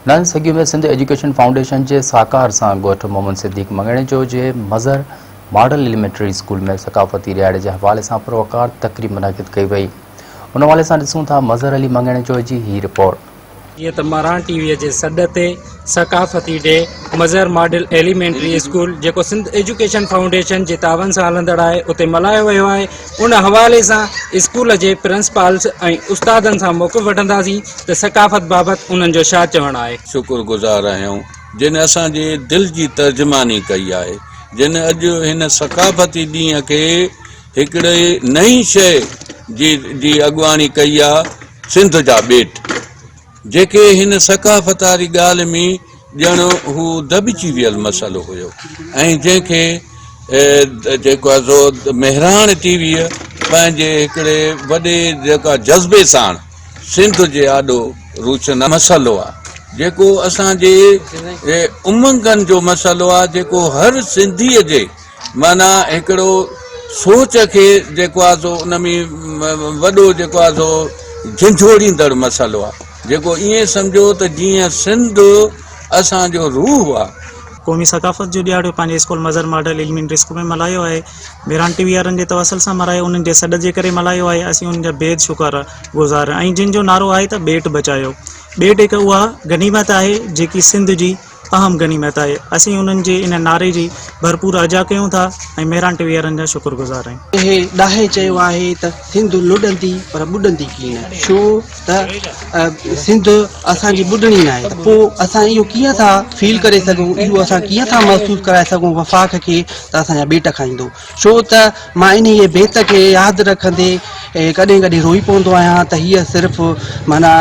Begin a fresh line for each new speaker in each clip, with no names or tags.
नन सॻियूं में Sindh education foundation के साकार से ॻोठ मोहम्मद सिद्दीक मंगणे जो जे मज़र मॉडल एलिमेंटरी स्कूल में सकाफ़ती रियाड़े के हवाले से पुरवकार तकरीब मुनाक़िद कई वई। उन हवाले से ॾिसूं था मज़र अली मंगणे जो जी ही रिपोर्ट।
ये तो मरान टीवी के सॾ ते सकाफ़ती डे मज़र मॉडल एलिमेंटरी स्कूल जो सिंध एजुकेशन फाउंडेशन के तावन से हलंदड़ है उते मल्हायो वियो है। उन हवाले से स्कूल के प्रिंसिपल्स और उस्तादन से मौक़िफ़ वठंदासीं तो सकाफ़त बाबत उन्हनि जो छा चवणु आहे।
शुक्रगुज़ार आहियूं जिन असांजे दिल की तर्जमानी कई है, जिन अज इन सकाफ़ती ॾींहं के हिकिड़े नई शय जी अॻुवाणी कई आहे। सिंध जा ॿेट जेके हिन सकाफ़तारी ॻाल्हि में ॼण हू दॿिजी वियल मसइलो हुयो ऐं जंहिंखे जेको आहे सो मेहरान टीवीअ पंहिंजे हिकिड़े वॾे जेका जज़्बे साण सिंध जे आॾो रूचन मसइलो आहे, जेको असांजे उमंगनि जो मसइलो आहे, जेको हर सिंधीअ जे माना हिकिड़ो सोच खे जेको आहे सो उन में वॾो जेको आहे सो झंझोड़ींदड़ मसइलो आहे, जेको ईअं सम्झो त जीअं सिंध असांजो रूह आहे।
क़ौमी सकाफ़त जो ॾियारो पंहिंजे school Mazhar model elementary school में मल्हायो आहे। मेहरान टीवी वारनि जे तवसल सां मल्हायो, उन्हनि जे सॾ जे करे मल्हायो आहे। असीं उन्हनि जा बेहद शुक्र गुज़ार ऐं जिन जो नारो आहे त ॿेट बचायो। ॿेट हिकु उहा गनीमत आहे जेकी सिंध जी अहम गनीमत आहे। असीं उन्हनि जे इन नारे जी भरपूर अजा कयूं था ऐं मेहरान टीवी वारनि जा शुक्रगुज़ार आहियूं।
हे ॾाहे चयो आहे त सिंध लुॾंदी पर ॿुॾंदी कीअं, छो त सिंध असांजी ॿुॾणी न आहे। त पोइ असां इहो कीअं था फील करे सघूं, इहो असां कीअं था महसूसु कराए सघूं वफ़ाक़ खे त असांजा ॿेट खाईंदो। छो त मां इन इहे बेत खे यादि रखंदे कॾहिं कॾहिं रोई पवंदो आहियां त हीअ सिर्फ़ु माना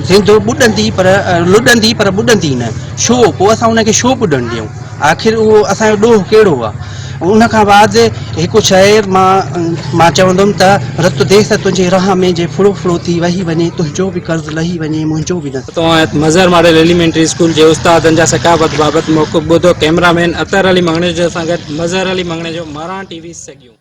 सिंध ॿुॾंदी पर लुॾंदी पर ॿुॾंदी न, छो पोइ असां उनखे छो ॿुॾणु ॾियूं, आख़िर उहो असांजो ॾोह कहिड़ो आहे। उन खां बाद हिकु शाइर मां चवंदुमि त रत देस तुंहिंजे राह में जे फुड़ो फुड़ो थी वही वञे, तुंहिंजो बि कर्ज़ लही वञे, मुंहिंजो बि न।
तो मज़र मॉडल एलिमेंटरी स्कूल के उस्तादन जा सकाफ़त बाबत मौक़िफ़ ॿुधो। कैमरामैन अतर अली मंगणे जो सां गॾु मज़र अली मंगणे जो मरान टीवी सॻियूं।